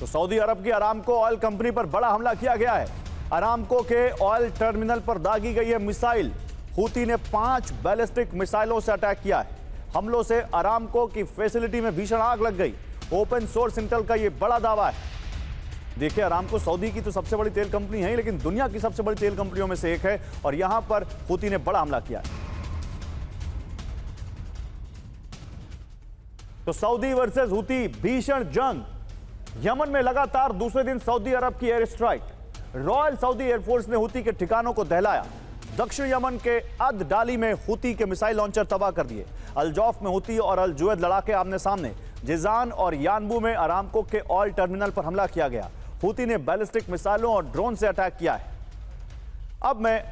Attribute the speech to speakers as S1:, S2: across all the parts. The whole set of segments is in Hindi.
S1: तो सऊदी अरब की अरामको ऑयल कंपनी पर बड़ा हमला किया गया है। अरामको के ऑयल टर्मिनल पर दागी गई है मिसाइल। हूती ने 5 बैलिस्टिक मिसाइलों से अटैक किया है। हमलों से अरामको की फैसिलिटी में भीषण आग लग गई। ओपन सोर्स इंटेल का यह बड़ा दावा है। देखिए, अरामको सऊदी की तो सबसे बड़ी तेल कंपनी है, लेकिन दुनिया की सबसे बड़ी तेल कंपनियों में से एक है, और यहां पर हूती ने बड़ा हमला किया है। तो सऊदी वर्सेस हूती भीषण जंग। यमन में लगातार दूसरे दिन सऊदी अरब की air strike. Royal Saudi air force ने हूती के ठिकानों को दहलाया। दक्षिण यमन के अद डाली में हूती के मिसाइल लॉन्चर तबाह कर दिए। अल जौफ में हूती और अल जुवैद लड़ाके आमने सामने। जिजान और यानबू में अरामको के ऑयल टर्मिनल पर हमला किया गया। हूती ने बैलिस्टिक मिसाइलों और ड्रोन से अटैक किया है। अब मैं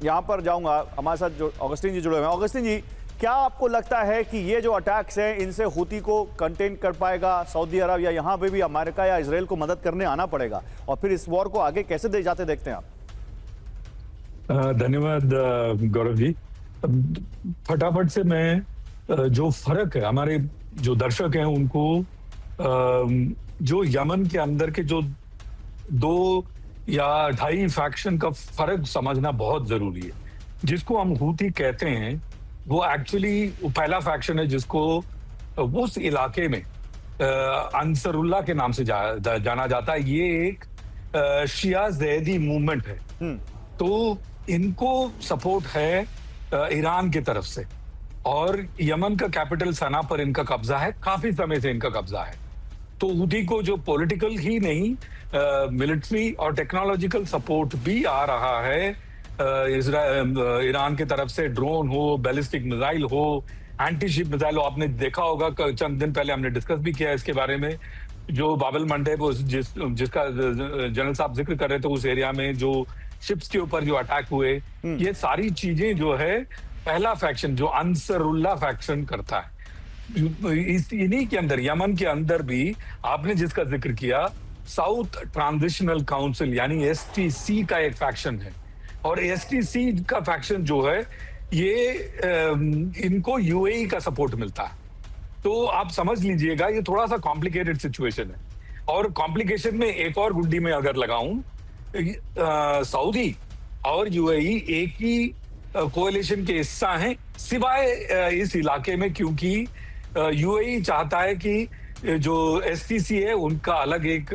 S1: यहां पर जाऊंगा, हमारे साथ जो ऑगस्टिन जी जुड़े हुए हैं। ऑगस्टिन जी, क्या आपको लगता है कि ये जो अटैक्स हैं इनसे हूती को कंटेन कर पाएगा सऊदी अरब, या यहां पे भी अमेरिका या इजराइल को मदद करने आना पड़ेगा, और फिर इस वॉर को आगे कैसे दे जाते देखते हैं आप?
S2: धन्यवाद गौरव जी। फटाफट से मैं जो फर्क है, हमारे जो दर्शक हैं उनको जो यमन के अंदर के जो 2 या 2.5 फैक्शन का फर्क समझना बहुत जरूरी है। जिसको हम हूती कहते हैं वो एक्चुअली पहला फैक्शन है जिसको उस इलाके में अंसरुल्लाह के नाम से जाना जाता है। ये एक शिया ज़ैदी मूवमेंट है। तो इनको सपोर्ट है ईरान की तरफ से, और यमन का कैपिटल सना पर इनका कब्जा है, काफी समय से इनका कब्जा है। तो हूती को जो पॉलिटिकल ही नहीं, मिलिट्री और टेक्नोलॉजिकल सपोर्ट भी आ रहा है ईरान की तरफ से। ड्रोन हो, बैलिस्टिक मिसाइल हो, एंटी शिप मिसाइल हो। आपने देखा होगा, चंद दिन पहले हमने डिस्कस भी किया इसके बारे में, जो बाबल मंडेब जिसका जनरल साहब जिक्र कर रहे थे, उस एरिया में जो शिप्स के ऊपर जो अटैक हुए, ये सारी चीजें जो है पहला फैक्शन जो अंसरुल्लाह फैक्शन करता है। इन्हीं के अंदर, यमन के अंदर भी आपने जिसका जिक्र किया, साउथ ट्रांजिशनल काउंसिल यानी एसटीसी का एक फैक्शन है। और एसटीसी का फैक्शन जो है ये इनको यूएई का सपोर्ट मिलता है। तो आप समझ लीजिएगा ये थोड़ा सा कॉम्प्लिकेटेड सिचुएशन है। और कॉम्प्लिकेशन में एक और गुड्डी में अगर लगाऊं, सऊदी और यूएई एक ही कोएलिशन के हिस्सा हैं, सिवाय इस इलाके में, क्योंकि यूएई चाहता है कि जो एसटीसी है उनका अलग एक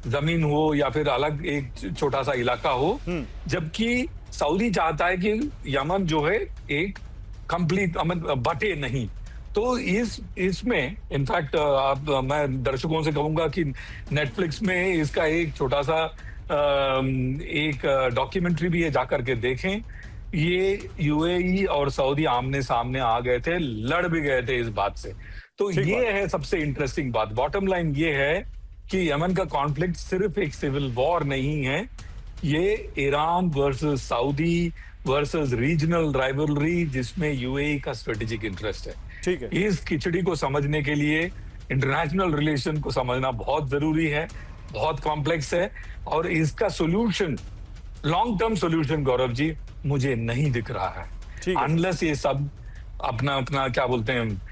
S2: जमीन हो या फिर अलग एक छोटा सा इलाका हो, जबकि सऊदी चाहता है कि यमन जो है एक कंप्लीट बटे नहीं। तो इसमें इनफैक्ट मैं दर्शकों से कहूंगा कि नेटफ्लिक्स में इसका एक छोटा सा एक डॉक्यूमेंट्री भी है, जाकर के देखें। ये यूएई और सऊदी आमने सामने आ गए थे, लड़ भी गए थे इस बात से। तो ये है सबसे इंटरेस्टिंग बात। बॉटम लाइन ये है कि यमन का कॉन्फ्लिक्ट सिर्फ एक सिविल वॉर नहीं है, ये Iran versus Saudi versus regional rivalry जिसमें यूएई का स्ट्रेटेजिक इंटरेस्ट है।
S1: ठीक है।
S2: इस खिचड़ी को समझने के लिए इंटरनेशनल रिलेशन को समझना बहुत जरूरी है, बहुत कॉम्प्लेक्स है, और इसका solution, long term solution Gaurav ji, मुझे नहीं दिख रहा है। अनलेस ये सब अपना अपना क्या बोलते हैं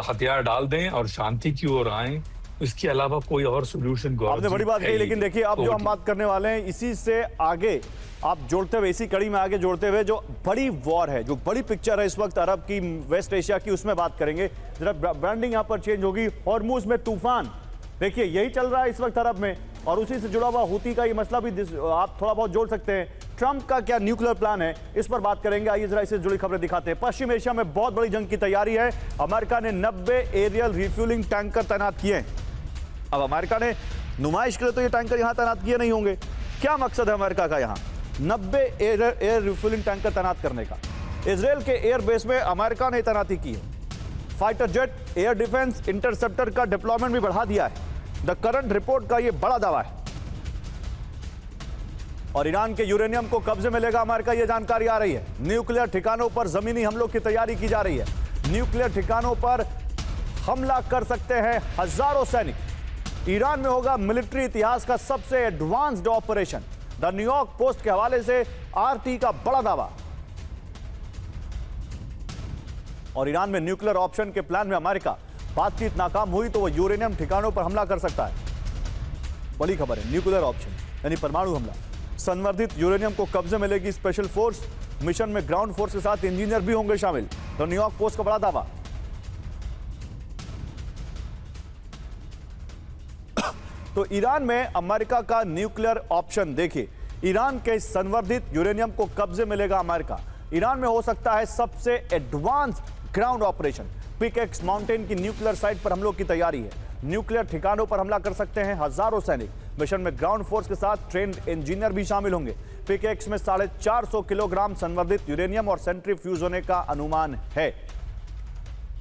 S2: हथियार डाल दें और शांति की ओर आए, इसके अलावा कोई और सोल्यूशन गौरव
S1: आपने बड़ी बात कही। लेकिन देखिए, अब जो हम बात करने वाले हैं इसी से आगे आप जोड़ते हुए, इसी कड़ी में आगे जोड़ते हुए, जो बड़ी वॉर है, जो बड़ी पिक्चर है इस वक्त अरब की, वेस्ट एशिया की, उसमें बात करेंगे। जरा ब्रांडिंग यहाँ पर चेंज होगी। हॉर्मुज में तूफान, देखिए यही चल रहा है इस वक्त अरब में, और उसी से जुड़ा हुआ हूती का ये मसला भी आप थोड़ा बहुत जोड़ सकते हैं। ट्रंप का क्या न्यूक्लियर प्लान है, इस पर बात करेंगे। आइए जरा इससे जुड़ी खबरें दिखाते हैं। पश्चिम एशिया में बहुत बड़ी जंग की तैयारी है। अमेरिका ने 90 एरियल रिफ्यूलिंग टैंकर तैनात किए हैं। अब अमेरिका ने नुमाइश के लिए तो ये टैंकर यहां तैनात किए नहीं होंगे। क्या मकसद है अमेरिका का यहां 90 एयर रिफ्यूलिंग टैंकर तैनात करने का? इजराइल के एयरबेस में अमेरिका ने तैनाती की है। Fighter jet, air defence, interceptor का डिप्लॉयमेंट भी बढ़ा दिया है। द करंट रिपोर्ट का यह बड़ा दावा है। और ईरान के यूरेनियम को कब्जे में लेगा अमेरिका, यह जानकारी आ रही है। न्यूक्लियर ठिकानों पर जमीनी हमलों की तैयारी की जा रही है। न्यूक्लियर ठिकानों पर हमला कर सकते हैं हजारों सैनिक। ईरान में होगा मिलिट्री इतिहास का सबसे advanced operation. The New York post के हवाले से आरटी का बड़ा दावा। और ईरान में न्यूक्लियर ऑप्शन के प्लान में अमेरिका, बातचीत नाकाम हुई तो वह यूरेनियम ठिकानों पर हमला कर सकता है। बड़ी खबर है, न्यूक्लियर ऑप्शन यानी परमाणु हमला। संवर्धित यूरेनियम को कब्जे में लेगी स्पेशल फोर्स। मिशन में ग्राउंड फोर्स के साथ इंजीनियर भी होंगे शामिल। तो न्यूयॉर्क पोस्ट का बड़ा दावा। तो ईरान में अमेरिका का न्यूक्लियर ऑप्शन देखिए, ईरान के संवर्धित यूरेनियम को कब्जे में लेगा अमेरिका। ईरान में हो सकता है सबसे advance ground operation. Pickaxe mountain की न्यूक्लियर साइट पर हमलों की तैयारी है। न्यूक्लियर ठिकानों पर हमला कर सकते हैं हजारों सैनिक। मिशन में ग्राउंड फोर्स के साथ ट्रेंड इंजीनियर भी शामिल होंगे। पिकेक्स में 450 किलोग्राम संवर्धित यूरेनियम और सेंट्रीफ्यूज होने का अनुमान है।